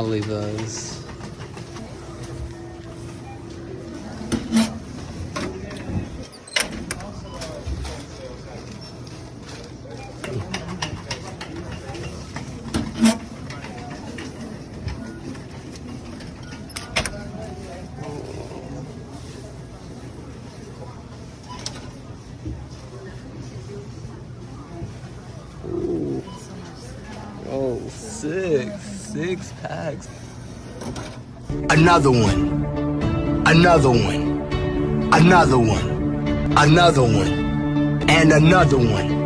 I'll leave those. Oh, six packs. Another one. Another one. Another one. Another one. And another one.